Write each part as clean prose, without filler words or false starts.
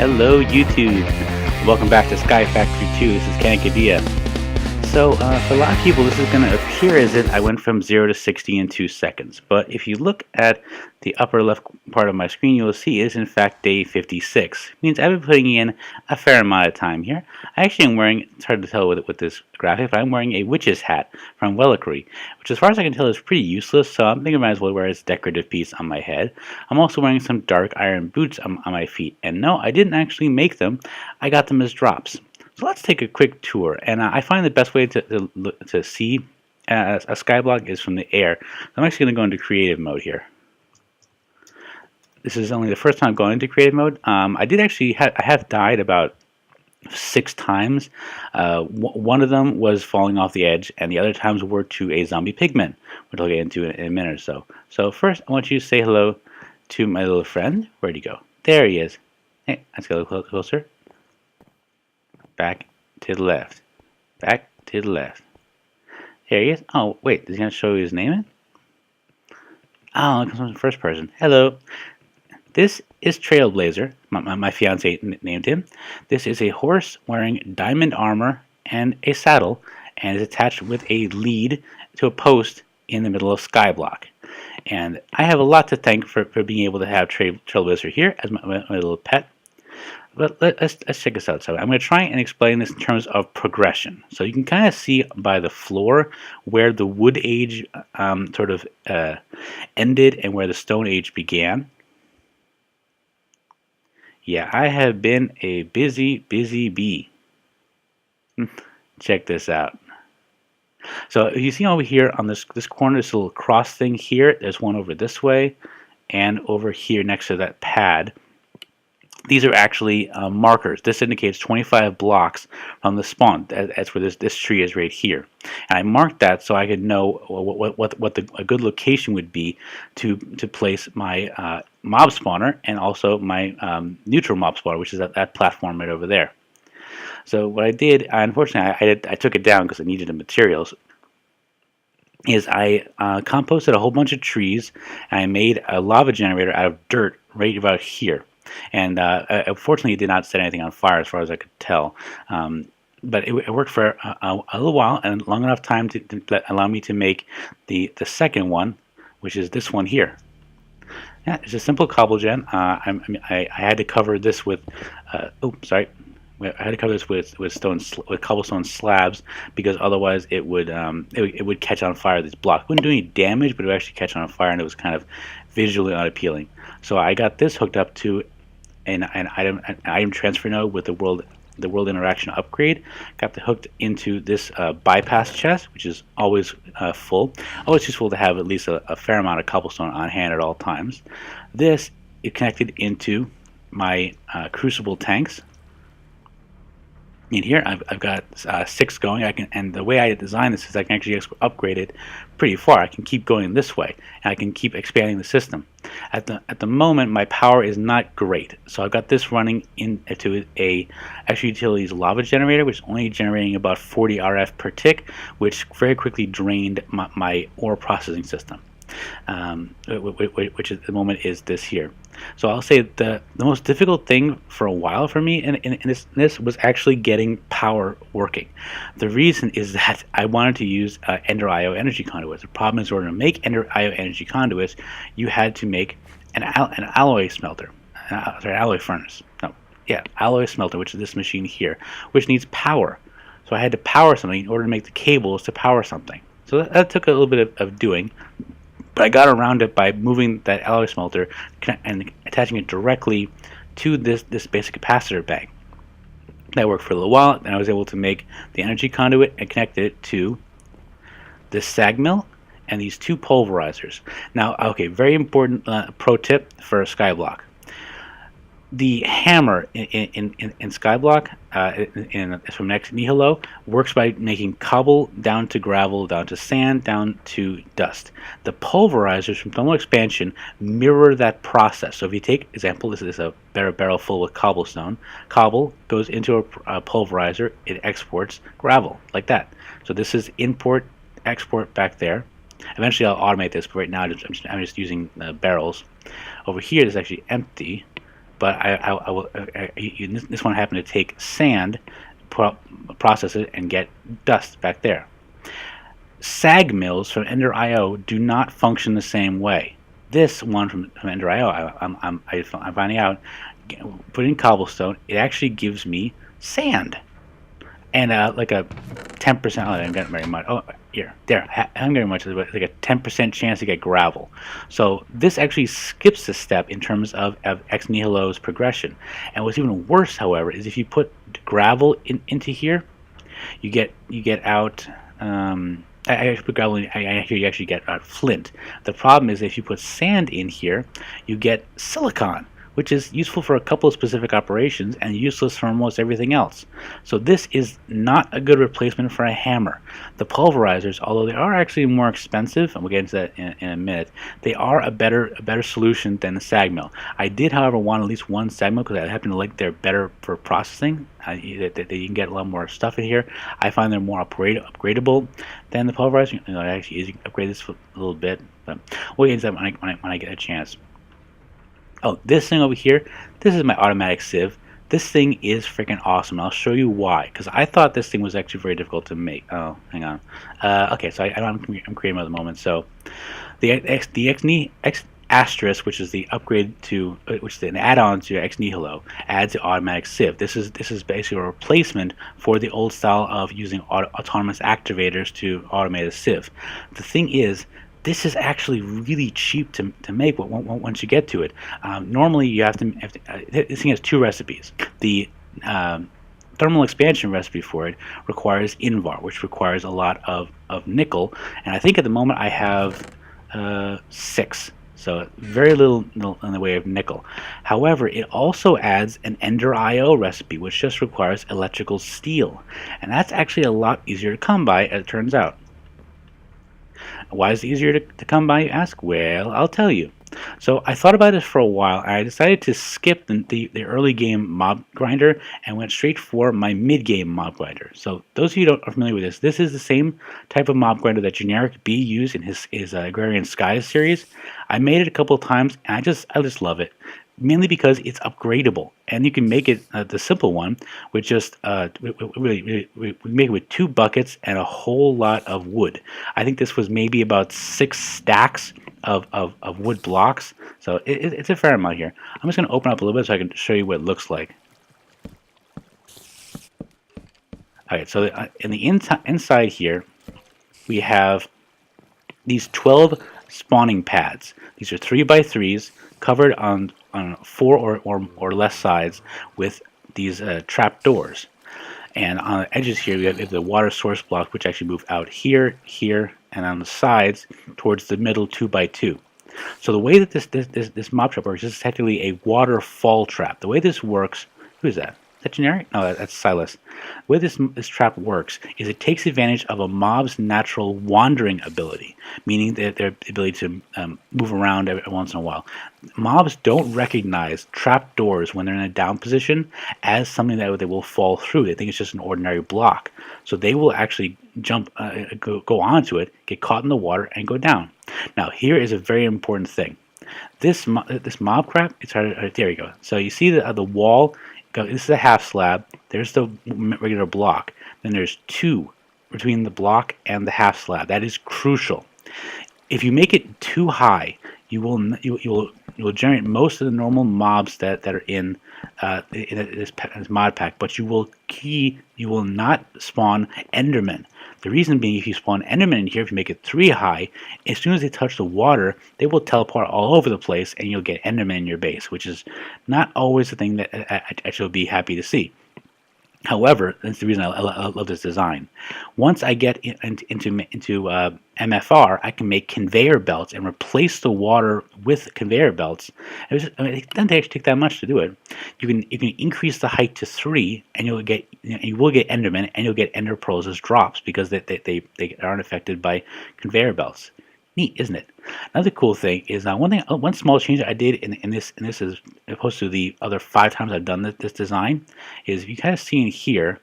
Hello YouTube! Welcome back to SkyFactory 2. This is GenerikB. So for a lot of people this is going to appear as if I went from 0 to 60 in 2 seconds. But if you look at the upper left part of my screen, you'll see it is in fact day 56. It means I've been putting in a fair amount of time here. I actually am wearing, it's hard to tell with this graphic, but I'm wearing a witch's hat from GenerikB, which as far as I can tell is pretty useless, so I'm thinking I might as well wear this decorative piece on my head. I'm also wearing some dark iron boots on my feet, and no, I didn't actually make them. I got them as drops. So let's take a quick tour, and I find the best way to see a skyblock is from the air. I'm actually going to go into creative mode here. This is only the first time I'm going into creative mode. I did actually I have died about 6 times. One of them was falling off the edge, and the other times were to a zombie pigman, which I'll get into in a minute or so. So first, I want you to say hello to my little friend. Where'd he go? There he is. Hey, let's get a little closer. Back to the left. Back to the left. There he is. Oh, wait, is he going to show you his name? Oh, it comes from the first person. Hello. This is Trailblazer. My fiance named him. This is a horse wearing diamond armor and a saddle, and is attached with a lead to a post in the middle of Skyblock. And I have a lot to thank for being able to have Trailblazer here as my little pet. But let's check this out. So I'm going to try and explain this in terms of progression. So you can kind of see by the floor where the wood age sort of ended and where the stone age began. Yeah, I have been a busy bee. Check this out. So you see over here on this corner, this little cross thing here, there's one over this way and over here next to that pad. These are actually markers. This indicates 25 blocks from the spawn. That's where this tree is right here. And I marked that so I could know what a good location would be to place my mob spawner and also my neutral mob spawner, which is that platform right over there. So what I did, unfortunately, I took it down because I needed the materials, is I composted a whole bunch of trees, and I made a lava generator out of dirt right about here. And unfortunately, it did not set anything on fire as far as I could tell. But it worked for a little while, and long enough time to allow me to make the second one, which is this one here. Yeah, it's a simple cobblegen. I had to cover this with, I had to cover this with cobblestone slabs, because otherwise it would catch on fire. This block wouldn't do any damage, but it would actually catch on fire, and it was kind of visually unappealing. So I got this hooked up to an item transfer node with the world interaction upgrade. Got it hooked into this bypass chest, which is always full. Always useful to have at least a fair amount of cobblestone on hand at all times. This is connected into my crucible tanks. In here, I've got 6 going. And the way I designed this is I can actually upgrade it pretty far. I can keep going this way, and I can keep expanding the system. At the moment, my power is not great, so I've got this running into a extra utilities lava generator, which is only generating about 40 RF per tick, which very quickly drained my ore processing system. Which at the moment is this here. So I'll say the most difficult thing for a while for me in this was actually getting power working. The reason is that I wanted to use Ender IO energy conduits. The problem is, in order to make Ender IO energy conduits, you had to make an alloy smelter, alloy furnace. No, yeah, alloy smelter, which is this machine here, which needs power. So I had to power something in order to make the cables to power something. So that took a little bit of doing. But I got around it by moving that alloy smelter and attaching it directly to this basic capacitor bag. That worked for a little while, and I was able to make the energy conduit and connect it to this sag mill and these 2 pulverizers. Now, okay, very important pro tip for Skyblock. The hammer in Skyblock, from Next Nihilo, works by making cobble down to gravel, down to sand, down to dust. The pulverizers from Thermal Expansion mirror that process. So if you take, example, this is a barrel full with cobblestone. Cobble goes into a pulverizer, it exports gravel, like that. So this is import, export back there. Eventually I'll automate this, but right now I'm just using barrels. Over here, it's actually empty. but this one happened to take sand, process it, and get dust back there. Sag mills from Ender IO do not function the same way. This one from Ender IO, I'm finding out, putting cobblestone, it actually gives me sand. And like a 10%, I didn't get very much. Oh, here, there, I'm getting much, like a 10% chance to get gravel. So this actually skips a step in terms of ex nihilo's progression. And what's even worse, however, is if you put gravel into here, you get out. I put gravel in. I hear you actually get flint. The problem is if you put sand in here, you get silicon, which is useful for a couple of specific operations and useless for almost everything else. So this is not a good replacement for a hammer. The pulverizers, although they are actually more expensive, and we'll get into that in a minute, they are a better solution than the sag mill. I did, however, want at least one sag mill because I happen to like they're better for processing. You can get a lot more stuff in here. I find they're more upgradable than the pulverizer. I actually easy upgrade this a little bit, but we'll get into that when I get a chance. Oh, this thing over here, this is my automatic sieve. This thing is freaking awesome. I'll show you why, because I thought this thing was actually very difficult to make. Oh, hang on. Okay, so I'm creating at the moment. So the X asterisk, which is the upgrade to, which is an add-on to Ex Nihilo, adds the automatic sieve. This is basically a replacement for the old style of using autonomous activators to automate a sieve. The thing is, this is actually really cheap to make once you get to it. Normally, you have to this thing has two recipes. The thermal expansion recipe for it requires Invar, which requires a lot of nickel, and I think at the moment I have 6. So very little in the way of nickel. However, it also adds an Ender IO recipe, which just requires electrical steel, and that's actually a lot easier to come by, as it turns out. Why is it easier to come by, you ask? Well, I'll tell you. So I thought about this for a while, and I decided to skip the early game mob grinder and went straight for my mid game mob grinder. So those of you who are familiar with this is the same type of mob grinder that GenerikB used in his Agrarian Skies series. I made it a couple of times, and I just love it. Mainly because it's upgradable, and you can make it the simple one with just we make it with 2 buckets and a whole lot of wood. I think this was maybe about 6 stacks of wood blocks, so it's a fair amount here. I'm just going to open up a little bit so I can show you what it looks like. Alright, so in the inside here we have these 12 spawning pads. These are 3x3s covered on 4 or less sides with these trap doors. And on the edges here we have the water source block, which actually move out here, and on the sides towards the middle 2x2. So the way that this mob trap works, this is technically a waterfall trap. The way this works, who is that? Is that Generik? No, that's Silas. The way this trap works is it takes advantage of a mob's natural wandering ability, meaning their ability to move around every once in a while. Mobs don't recognize trap doors when they're in a down position as something that they will fall through. They think it's just an ordinary block. So they will actually jump, go onto it, get caught in the water, and go down. Now, here is a very important thing. This mob crap, it's hard. There you go. So you see the wall. This is a half slab. There's the regular block. Then there's 2 between the block and the half slab. That is crucial. If you make it too high, you will generate most of the normal mobs that are in this mod pack, but you will not spawn Endermen. The reason being, if you spawn Endermen in here, if you make it 3 high, as soon as they touch the water, they will teleport all over the place, and you'll get Endermen in your base, which is not always the thing that I will be happy to see. However, that's the reason I love this design. Once I get into MFR, I can make conveyor belts and replace the water with conveyor belts. It doesn't actually take that much to do it. You can increase the height to 3, and you will get Endermen, and you'll get Ender Pearls as drops because they aren't affected by conveyor belts. Neat, isn't it? Another cool thing is one small change I did in this is opposed to the other 5 times I've done this design is you kind of see in here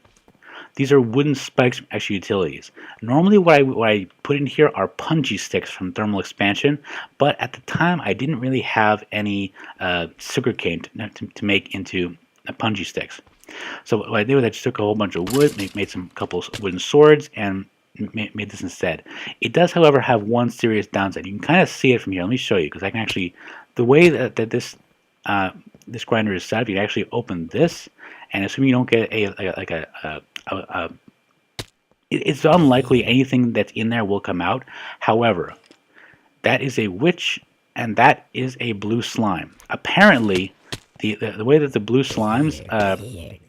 These are wooden spikes from extra utilities. Normally what I put in here are punchy sticks from thermal expansion, but at the time I didn't really have any sugarcane to make into punchy sticks. So what I did was I just took a whole bunch of wood, made some couple wooden swords, and made this instead. It does, however, have one serious downside. You can kind of see it from here. Let me show you, because I can actually, the way that this grinder is set up, you can actually open this, and assuming you don't get it's unlikely anything that's in there will come out. However, that is a witch, and that is a blue slime. Apparently, the way that the blue slimes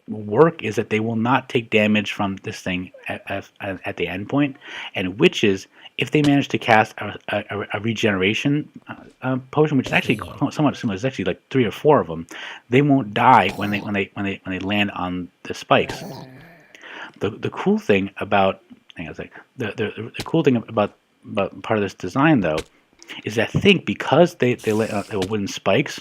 work is that they will not take damage from this thing at the end point. And witches, if they manage to cast a regeneration potion, which is actually somewhat similar, it's actually like 3 or 4 of them, they won't die when they land on the spikes. The cool thing about the cool thing about part of this design, though, is that I think because they were wooden spikes,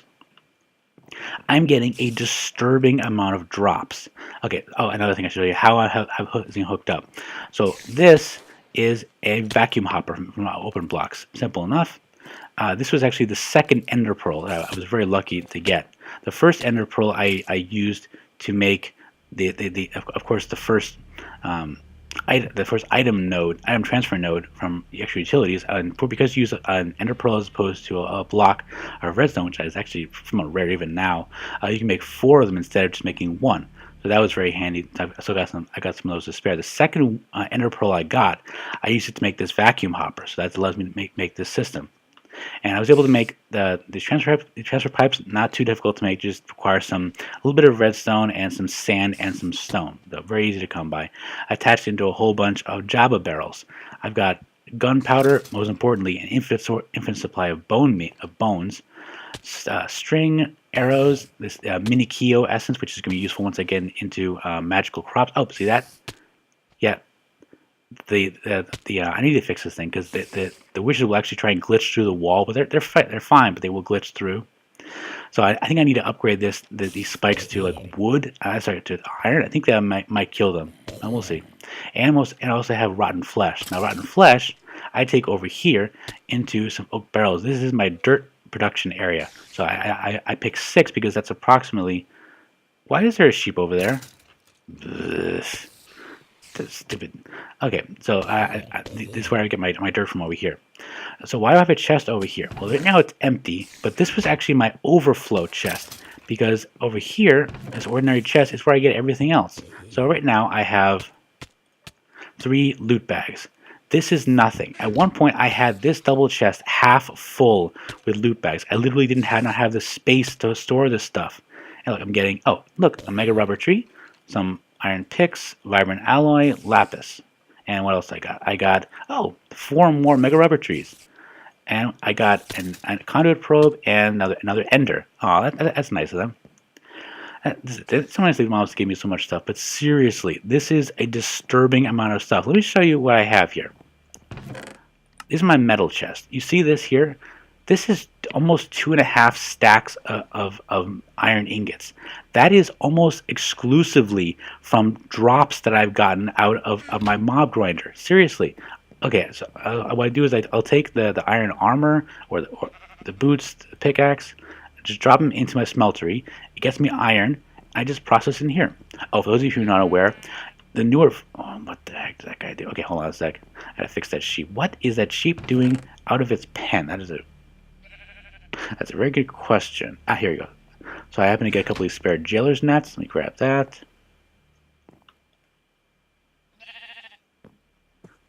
I'm getting a disturbing amount of drops. Okay, oh, another thing I should show you, how I have this thing hooked up. So this is a vacuum hopper from open blocks. Simple enough. This was actually the second ender pearl that I was very lucky to get. The first ender pearl I used to make of course the first item transfer node from the extra utilities, and because you use an ender pearl as opposed to a block of redstone, which is actually somewhat rare even now, you can make 4 of them instead of just making 1. So that was very handy. I got some of those to spare. The second ender pearl I used it to make this vacuum hopper, so that allows me to make this system. And I was able to make the transfer pipes not too difficult to make, just require a little bit of redstone and some sand and some stone. They're very easy to come by. Attached into a whole bunch of Java barrels. I've got gunpowder, most importantly, an infinite supply of bones, string, arrows, this mini Keo essence, which is going to be useful once I get into magical crops. Oh, see that? Yeah. I need to fix this thing, because the witches will actually try and glitch through the wall, but they're fine, but they will glitch through. So I think I need to upgrade these spikes to like wood. To iron. I think that might kill them. And we'll see. And I also have rotten flesh. Now rotten flesh I take over here into some oak barrels. This is my dirt production area. So I picked 6 because that's approximately. Why is there a sheep over there? Ugh. That's stupid. Okay, so this is where I get my dirt from over here. So why do I have a chest over here? Well, right now it's empty, but this was actually my overflow chest, because over here, this ordinary chest is where I get everything else. So right now I have 3 loot bags. This is nothing. At one point I had this double chest half full with loot bags. I literally not have the space to store this stuff. And look, I'm getting, oh, look, a mega rubber tree, some iron picks, vibrant alloy, lapis. And what else I got? I got, 4 more mega rubber trees. And I got a conduit probe and another ender. Oh, that's nice of them. Sometimes these mobs give me so much stuff, but seriously, this is a disturbing amount of stuff. Let me show you what I have here. This is my metal chest. You see this here? This is almost 2.5 stacks of iron ingots. That is almost exclusively from drops that I've gotten out of my mob grinder. Seriously. Okay, so what I do is I'll take the iron armor or the boots, the pickaxe, just drop them into my smeltery. It gets me iron. I just process in here. Oh, for those of you who are not aware, the newer... Oh, what the heck does that guy do? Okay, hold on a sec. I gotta fix that sheep. What is that sheep doing out of its pen? That's a very good question. Here you go. So I happen to get a couple of spare jailer's nets. Let me grab that.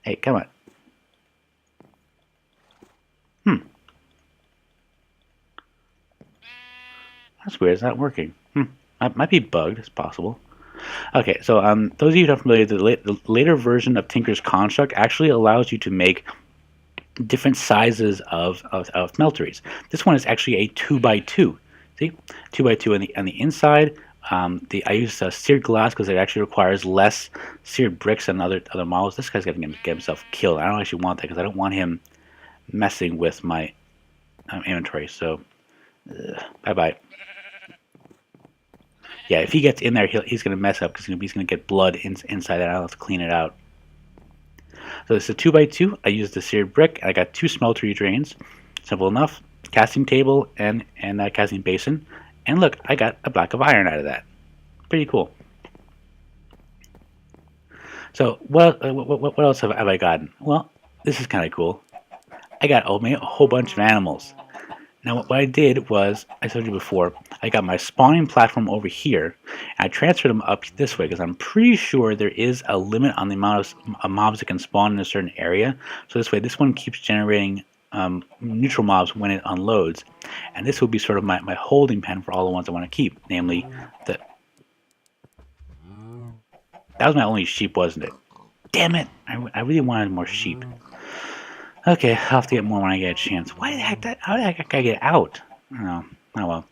Hey, come on. That's weird. It's not working. Might be bugged. It's possible. Okay, so those of you who are familiar, the later version of Tinker's Construct actually allows you to make different sizes of smelteries. This one is actually a 2x2. See, 2x2 on the inside. I use seared glass because it actually requires less seared bricks than other models. This guy's going to get himself killed. I don't actually want that because I don't want him messing with my inventory. So, bye bye. Yeah, if he gets in there, he's going to mess up because he's going to get blood inside that. I'll have to clean it out. So this is a 2x2. I used the seared brick. I got 2 smeltery drains. Simple enough. Casting table and that casting basin. And look, I got a block of iron out of that. Pretty cool. So what else have I gotten? Well, this is kind of cool. I got a whole bunch of animals. Now what I did was, I told you before, I got my spawning platform over here, and I transferred them up this way because I'm pretty sure there is a limit on the amount of mobs that can spawn in a certain area. So this way, this one keeps generating neutral mobs when it unloads, and this will be sort of my holding pen for all the ones I want to keep, namely the... That was my only sheep, wasn't it? Damn it! I really wanted more sheep. Okay, I'll have to get more when I get a chance. How the heck did I get out? I don't know. Oh well.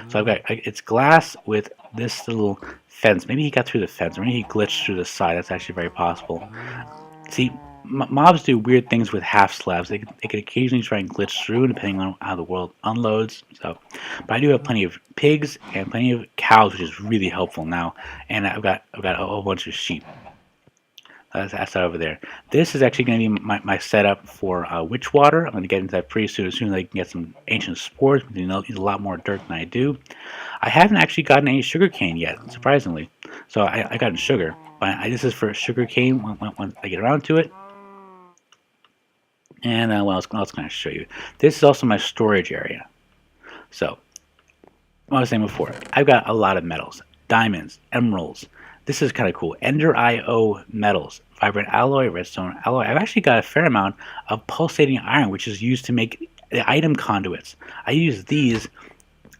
So I've got, it's glass with this little fence. Maybe he got through the fence, or maybe he glitched through the side. That's actually very possible. See, mobs do weird things with half slabs. They could occasionally try and glitch through, depending on how the world unloads. So, but I do have plenty of pigs and plenty of cows, which is really helpful now. And I've got a whole bunch of sheep. That's that over there. This is actually going to be my setup for witch water. I'm going to get into that pretty soon. As soon as I can get some ancient spores, you know, need a lot more dirt than I do. I haven't actually gotten any sugarcane yet, surprisingly. So I got sugar, but this is for sugarcane when I get around to it. And what else can I show you? This is also my storage area. So, what I was saying before, I've got a lot of metals, diamonds, emeralds. This is kind of cool. Ender IO metals, vibrant alloy, redstone alloy. I've actually got a fair amount of pulsating iron, which is used to make the item conduits. I use these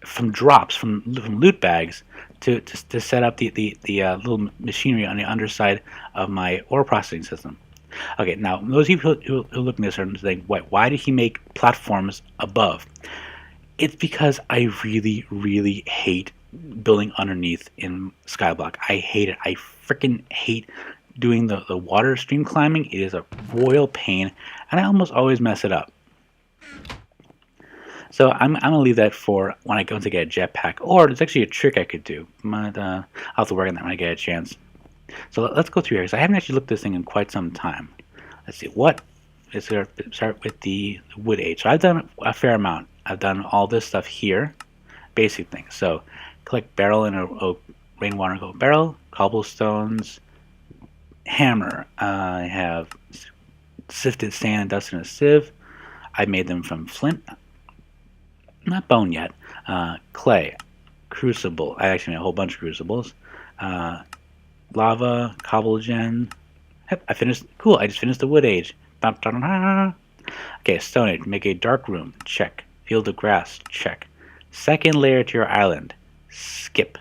from drops from loot bags to set up the little machinery on the underside of my ore processing system. Okay, now those people who look at this are saying, why did he make platforms above? It's because I really, really hate building underneath in Skyblock. I hate it. I freaking hate doing the water stream climbing. It is a royal pain, and I almost always mess it up. So I'm gonna leave that for when I go to get a jetpack, or there's actually a trick I could do. I'll have to work on that when I get a chance. So let's go through here, because I haven't actually looked at this thing in quite some time. Let's see, let's start with the wood age. So I've done a fair amount. I've done all this stuff here, basic things. So collect barrel in a rainwater go barrel, cobblestones, hammer. I have sifted sand and dust in a sieve. I made them from flint, not bone yet. Clay, crucible. I actually made a whole bunch of crucibles. Lava, cobblegen. Yep, I finished. Cool, I just finished the wood age. Okay, stone age. Make a dark room. Check. Field of grass. Check. Second layer to your island. Skip.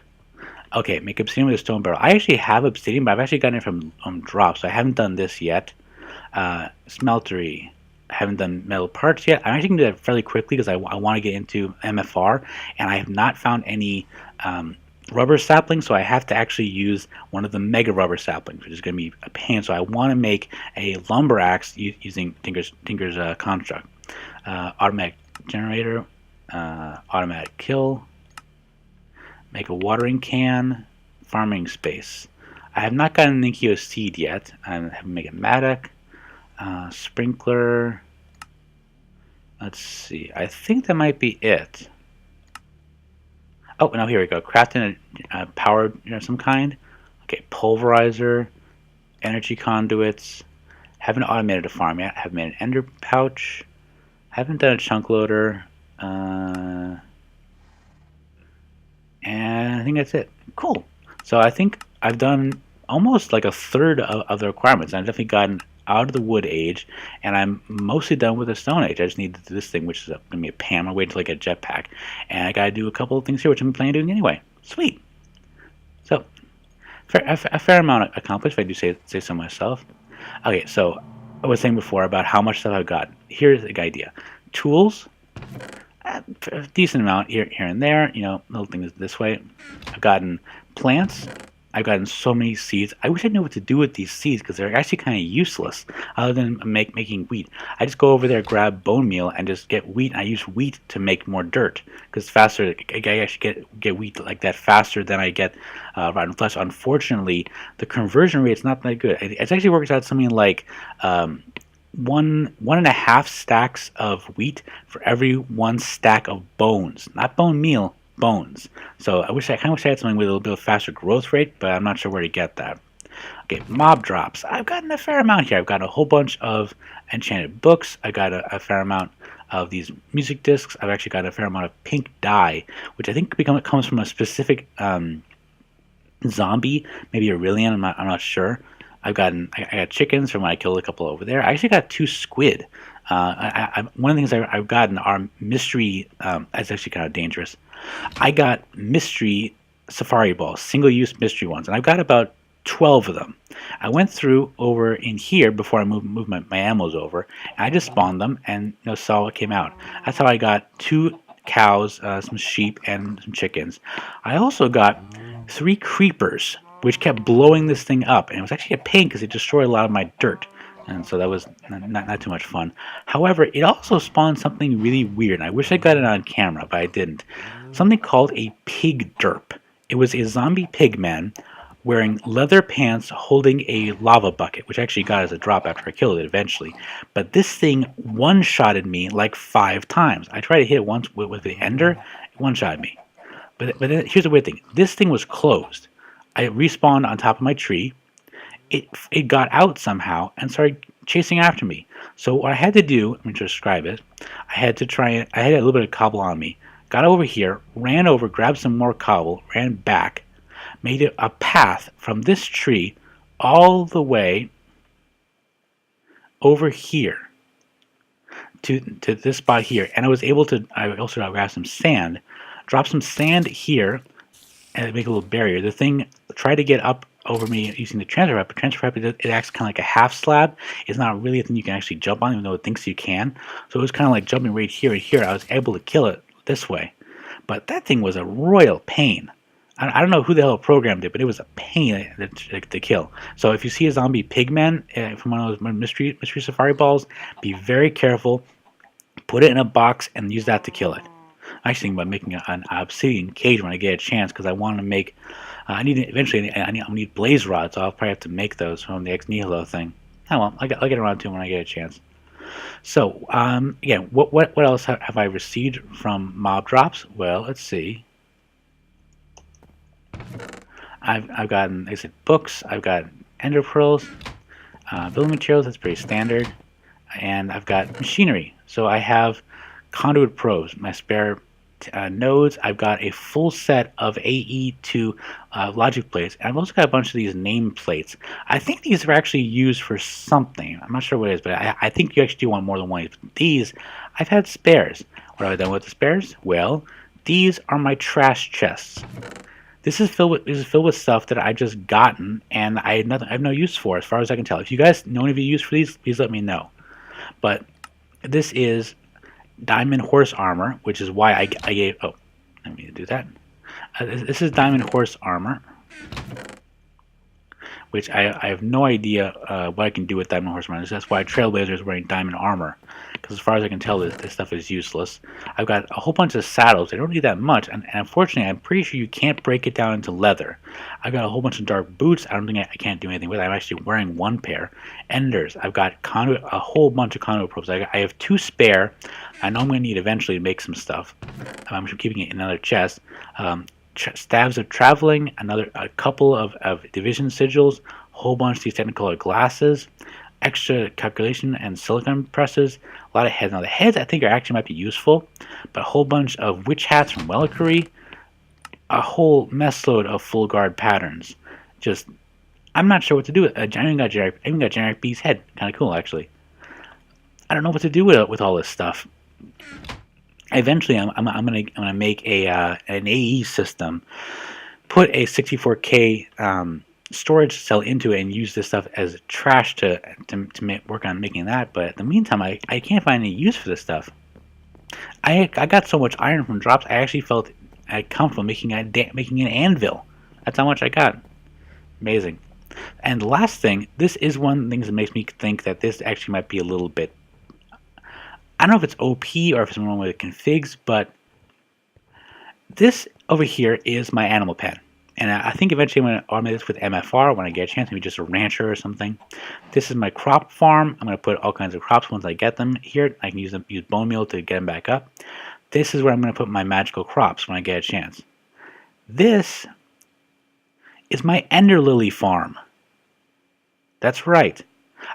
Okay, make obsidian with a stone barrel. I actually have obsidian, but I've actually gotten it from drops. So I haven't done this yet. Smeltery. I haven't done metal parts yet. I'm actually going to do that fairly quickly because I want to get into MFR, and I have not found any rubber saplings, so I have to actually use one of the mega rubber saplings, which is going to be a pain. So I want to make a lumber axe using Tinker's construct. Automatic generator, automatic kill, make a watering can, farming space. I have not gotten an Ninkyo seed yet. I have to make a mattock, sprinkler. Let's see. I think that might be it. Oh, no, here we go. Crafting a power of some kind. Okay, pulverizer, energy conduits. Haven't automated a farm yet. Haven't made an ender pouch. Haven't done a chunk loader. And I think that's it. Cool. So I think I've done almost like a third of the requirements. I've definitely gotten out of the wood age, and I'm mostly done with the stone age. I just need to do this thing, which is going to be a pain. I'm going to wait until I get a jetpack. And I got to do a couple of things here, which I'm planning on doing anyway. Sweet. So, a fair amount accomplished, if I do say so myself. Okay, so I was saying before about how much stuff I've got. Here's the idea. Tools, a decent amount here and there. You know, little things this way. I've gotten plants, I've gotten so many seeds. I wish I knew what to do with these seeds because they're actually kind of useless other than making wheat. I just go over there, grab bone meal, and just get wheat. And I use wheat to make more dirt because it's faster. I actually get wheat like that faster than I get rotten flesh. Unfortunately, the conversion rate's not that good. It actually works out something like 1.5 stacks of wheat for every 1 stack of bones, not bone meal, bones. So I kind of wish I had something with a little bit of faster growth rate, but I'm not sure where to get that. Okay, mob drops. I've gotten a fair amount here. I've got a whole bunch of enchanted books. I got a fair amount of these music discs. I've actually got a fair amount of pink dye, which I think comes from a specific zombie, maybe Aurelian. I'm not sure. I got chickens from when I killed a couple over there. I actually got 2 squid. One of the things I've gotten are mystery. That's actually kind of dangerous. I got mystery safari balls, single-use mystery ones, and I've got about 12 of them. I went through over in here before I moved my ammos over, and I just spawned them and saw what came out. That's how I got 2 cows, some sheep, and some chickens. I also got 3 creepers, which kept blowing this thing up, and it was actually a pain because it destroyed a lot of my dirt. And so that was not too much fun. However, it also spawned something really weird. I wish I got it on camera, but I didn't. Something called a pig derp. It was a zombie pigman wearing leather pants holding a lava bucket, which actually got as a drop after I killed it eventually. But this thing one-shotted me like 5 times. I tried to hit it once with the ender, it one-shotted me. But then, here's the weird thing. This thing was closed. I respawned on top of my tree. It got out somehow and started chasing after me. So what I had to do, let me describe it. I had a little bit of cobble on me. Got over here, ran over, grabbed some more cobble, ran back, made it a path from this tree all the way over here to this spot here. And I was able to, I also grabbed some sand, drop some sand here, and make a little barrier. The thing tried to get up over me using the transfer wrap, but transfer wrap, it acts kind of like a half slab. It's not really a thing you can actually jump on, even though it thinks you can. So it was kind of like jumping right here and here. I was able to kill it this way. But that thing was a royal pain. I don't know who the hell programmed it, but it was a pain to kill. So if you see a zombie pigman from one of those mystery safari balls, be very careful. Put it in a box and use that to kill it. I'm actually thinking about making an obsidian cage when I get a chance because I want to make. I need blaze rods, so I'll probably have to make those from the ex nihilo thing. Oh well, I'll get around to them when I get a chance. So again, what else have I received from mob drops? Well, let's see. I've gotten, like I said, books. I've got ender pearls, building materials. That's pretty standard, and I've got machinery. So I have conduit probes, my spare nodes. I've got a full set of AE2 logic plates, and I've also got a bunch of these name plates. I think these are actually used for something. I'm not sure what it is, but I think you actually do want more than one. These, I've had spares. What have I done with the spares? Well, these are my trash chests. This is filled with stuff that I just gotten, and I have no use for, as far as I can tell. If you guys know any of you use for these, please let me know. But this is diamond horse armor, which is why I gave. Oh, I need to do that. This is diamond horse armor, which I have no idea what I can do with diamond horse armor. That's why Trailblazer is wearing diamond armor, because as far as I can tell, this stuff is useless. I've got a whole bunch of saddles. I don't need that much, and unfortunately, I'm pretty sure you can't break it down into leather. I've got a whole bunch of dark boots. I don't think I can't do anything with it. I'm actually wearing 1 pair. Enders. I've got a whole bunch of conduit probes. I have 2 spare. I know I'm going to need eventually to make some stuff. I'm keeping it in another chest. Staves of traveling, a couple of division sigils, a whole bunch of these technicolor glasses, extra calculation and silicon presses, a lot of heads. Now the heads I think actually might be useful, but a whole bunch of witch hats from Wellery, a whole mess load of full guard patterns. Just, I'm not sure what to do with it. I even got GenerikB's head. Kind of cool, actually. I don't know what to do with all this stuff. Eventually, I'm gonna make an AE system, put a 64K storage cell into it, and use this stuff as trash to work on making that. But in the meantime, I can't find any use for this stuff. I got so much iron from drops. I actually felt comfortable making an anvil. That's how much I got. Amazing. And the last thing, this is one of the things that makes me think that this actually might be a little bit, I don't know if it's OP or if it's wrong with the configs, but this over here is my animal pen. And I think eventually I'm going to automate this with MFR when I get a chance, maybe just a rancher or something. This is my crop farm. I'm going to put all kinds of crops once I get them here. I can use bone meal to get them back up. This is where I'm going to put my magical crops when I get a chance. This is my Ender Lily farm. That's right.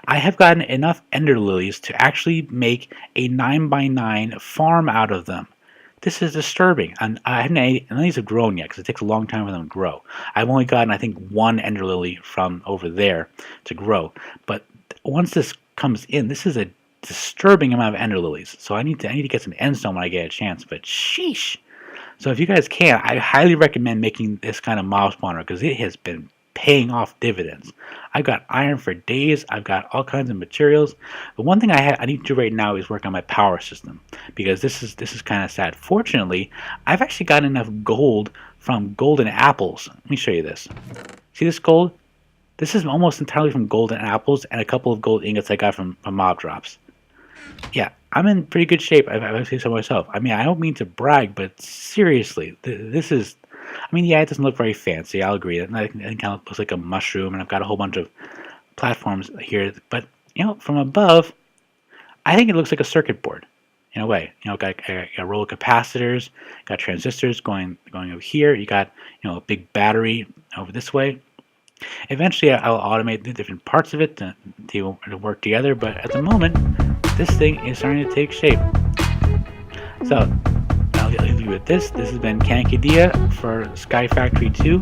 I have gotten enough Ender Lilies to actually make a 9x9 farm out of them. This is disturbing. And none of these have grown yet because it takes a long time for them to grow. I've only gotten, I think, one Ender Lily from over there to grow. But once this comes in, this is a disturbing amount of Ender Lilies. So I need to get some endstone when I get a chance. But sheesh. So if you guys can, I highly recommend making this kind of mob spawner because it has been paying off dividends. I've got iron for days. I've got all kinds of materials. The one thing I need to do right now is work on my power system because this is kind of sad. Fortunately, I've actually got enough gold from golden apples. Let me show you this. See this gold? This is almost entirely from golden apples and a couple of gold ingots I got from mob drops. Yeah, I'm in pretty good shape. I say so myself. I mean, I don't mean to brag, but seriously, this is. I mean, yeah, it doesn't look very fancy. I'll agree. It kind of looks like a mushroom, and I've got a whole bunch of platforms here. But from above, I think it looks like a circuit board in a way. Got a row of capacitors, got transistors going over here. You got a big battery over this way. Eventually, I'll automate the different parts of it to work together. But at the moment, this thing is starting to take shape. So I'll leave you with this. This has been GenerikB for SkyFactory 2.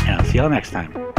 And I'll see y'all next time.